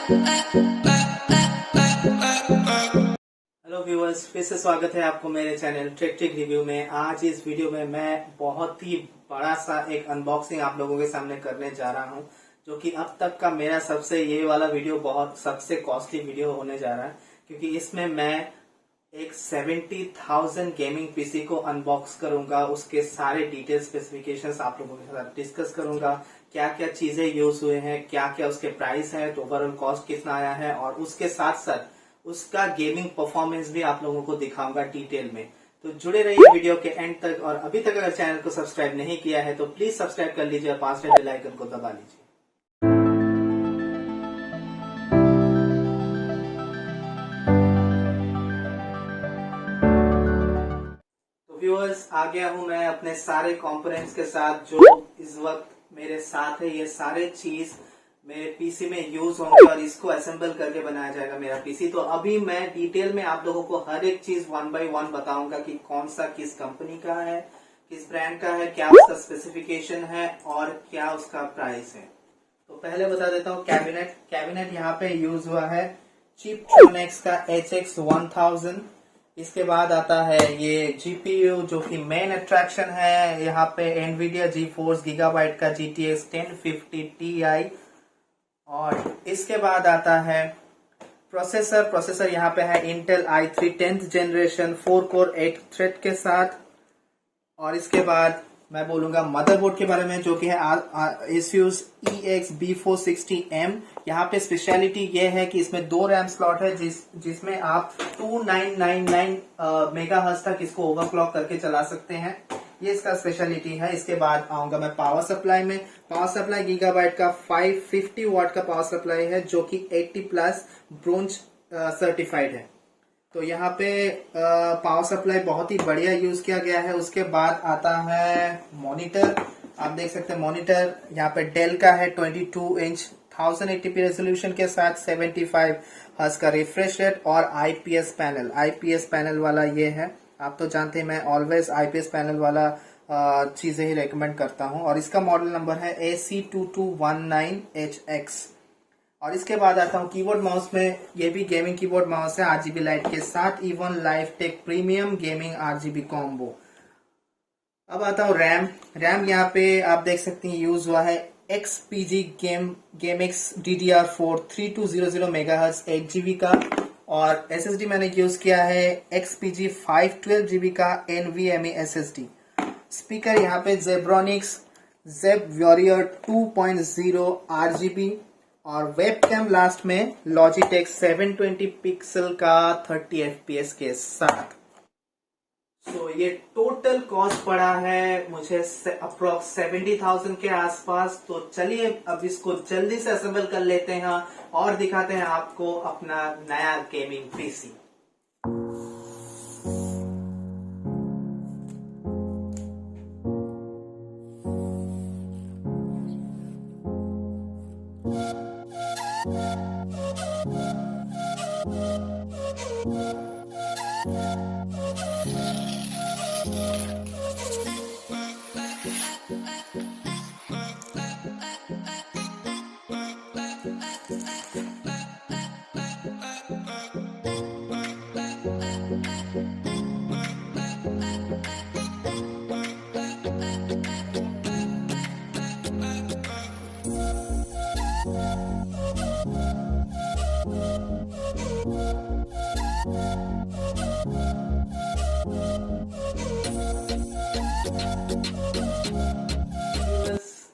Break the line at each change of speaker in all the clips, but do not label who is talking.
Hello viewers, फिर से स्वागत है आपको मेरे चैनल ट्रिक रिव्यू में। आज इस वीडियो में मैं बहुत ही बड़ा सा एक अनबॉक्सिंग आप लोगों के सामने करने जा रहा हूं, जो कि अब तक का मेरा ये वाला वीडियो बहुत सबसे कॉस्टली वीडियो होने जा रहा है, क्योंकि इसमें मैं एक 70,000 गेमिंग पीसी को अनबॉक्स करूंगा। उसके सारे डिटेल स्पेसिफिकेशंस आप लोगों के साथ डिस्कस करूंगा। क्या क्या चीजें यूज हुए हैं, क्या क्या उसके प्राइस है, तो ओवरऑल कॉस्ट कितना आया है, और उसके साथ साथ उसका गेमिंग परफॉर्मेंस भी आप लोगों को दिखाऊंगा डिटेल में। तो जुड़े रहिए वीडियो के एंड तक। और अभी तक अगर चैनल को सब्सक्राइब नहीं किया है तो प्लीज सब्सक्राइब कर लीजिए और पास में बेल आइकन को दबा लीजिए। व्यूअर्स, आ गया हूं मैं अपने सारे कंपोनेंट्स के साथ जो इस वक्त मेरे साथ है। ये सारे चीज मेरे पीसी में यूज होंगे और इसको असेंबल करके बनाया जाएगा मेरा पीसी। तो अभी मैं डिटेल में आप लोगों को हर एक चीज 1 बाय 1 बताऊंगा कि कौन सा किस कंपनी का है, किस ब्रांड का है, क्या उसका स्पेसिफिकेशन है और क्या उसका प्राइस है। तो पहले बता देता हूँ कैबिनेट यहाँ पे यूज हुआ है चिपट्रॉनिक्स का HX1000। इसके बाद आता है ये जीपीयू, जो कि मेन अट्रैक्शन है। यहाँ पे एनवीडिया GeForce Gigabyte का GTX 1050 Ti। और इसके बाद आता है प्रोसेसर यहाँ पे है Intel i3 10th generation 4 core 8 thread के साथ। और इसके बाद मैं बोलूंगा मदरबोर्ड के बारे में, जो कि है ASUS EX-B460M। यहाँ पे स्पेशलिटी ये है कि इसमें 2 रैम स्लॉट है, जिसमें आप 2999 मेगाहर्ट्ज तक इसको ओवरक्लॉक करके चला सकते हैं। ये इसका स्पेशलिटी है। इसके बाद आऊंगा मैं पावर सप्लाई में। पावर सप्लाई गीगाबाइट का 550 वाट का पावर सप्लाई है, जो कि 80+ ब्रोंज सर्टिफाइड है। तो यहाँ पे पावर सप्लाई बहुत ही बढ़िया यूज किया गया है। उसके बाद आता है मॉनिटर। आप देख सकते हैं मॉनिटर यहाँ पे डेल का है 22 इंच 1080p रेजोल्यूशन के साथ 75 हर्ट्ज का रिफ्रेश रेट और आईपीएस पैनल वाला ये है। आप तो जानते हैं मैं ऑलवेज आईपीएस पैनल वाला चीजें ही रेकमेंड करता हूँ। और इसका मॉडल नंबर है AC2219HX। और इसके बाद आता हूँ कीबोर्ड माउस में। ये भी गेमिंग कीबोर्ड माउस है RGB लाइट के साथ, even life tech premium gaming RGB combo. अब आता हूँ रैम यहाँ पे आप देख सकते हैं यूज हुआ है XPG GameX DDR4 3200 megahertz 8GB का। और SSD मैंने यूज किया है XPG 512GB का NVMe SSD। स्पीकर यहाँ पे Zebronics Zeb Warrior 2.0 RGB। और वेबकैम लास्ट में Logitech 720 पिक्सल का 30 FPS के साथ। तो ये टोटल कॉस्ट पड़ा है मुझे अप्रोक्स 70,000 के आसपास। तो चलिए अब इसको जल्दी से असेंबल कर लेते हैं और दिखाते हैं आपको अपना नया गेमिंग पीसी।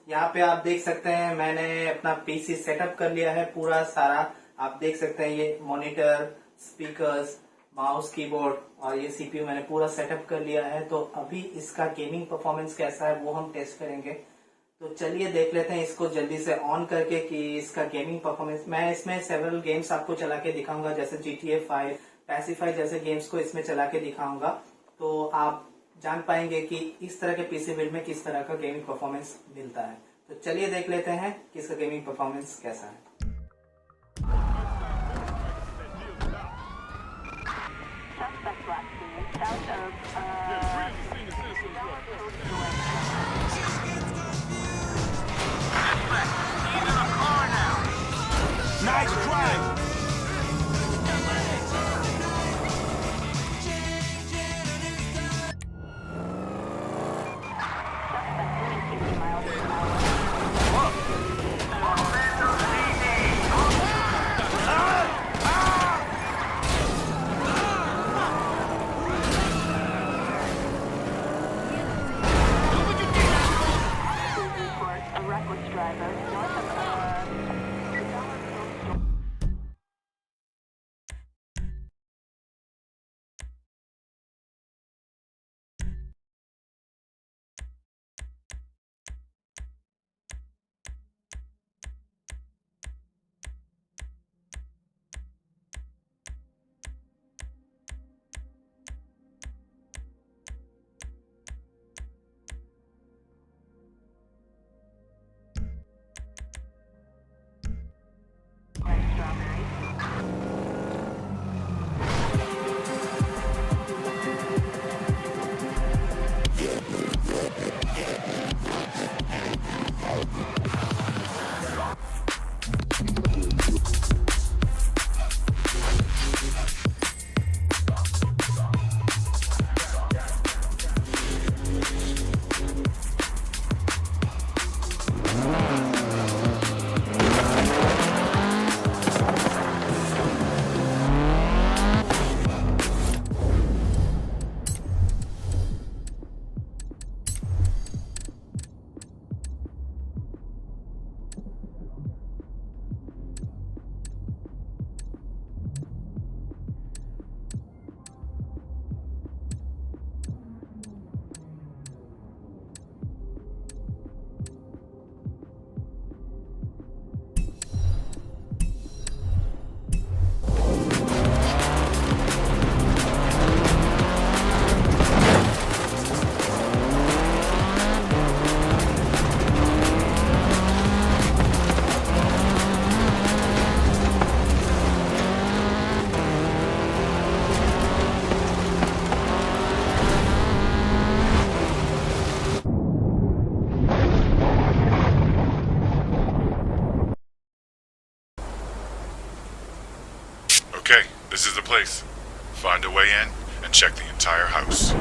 यहाँ पे आप देख सकते हैं मैंने अपना पीसी सेटअप कर लिया है पूरा सारा। आप देख सकते हैं ये मॉनिटर, स्पीकर्स, माउस, कीबोर्ड और ये सीपीयू मैंने पूरा सेटअप कर लिया है। तो अभी इसका गेमिंग परफॉर्मेंस कैसा है वो हम टेस्ट करेंगे। तो चलिए देख लेते हैं इसको जल्दी से ऑन करके कि इसका गेमिंग परफॉर्मेंस। मैं इसमें सेवरल गेम्स आपको चला के दिखाऊंगा, जैसे GTA 5, पैसिफाई जैसे गेम्स को इसमें चला के दिखाऊंगा। तो आप जान पाएंगे कि इस तरह के पीसी बिल्ड में किस तरह का गेमिंग परफॉर्मेंस मिलता है। तो चलिए देख लेते हैं कि इसका गेमिंग परफॉर्मेंस कैसा है।
Nice drive.
A reckless driver north of the Dollar Store.
Okay, this is the place. Find a way in and check the entire house.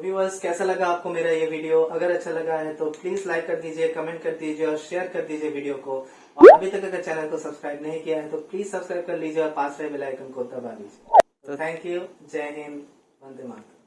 Viewers, कैसा लगा आपको मेरा ये वीडियो? अगर अच्छा लगा है तो प्लीज लाइक कर दीजिए, कमेंट कर दीजिए और शेयर कर दीजिए वीडियो को। और अभी तक अगर चैनल को सब्सक्राइब नहीं किया है तो प्लीज सब्सक्राइब कर लीजिए और पास वाले बेल आइकन को दबा दीजिए। तो थैंक यू, जय हिंद, वंदे मातरम।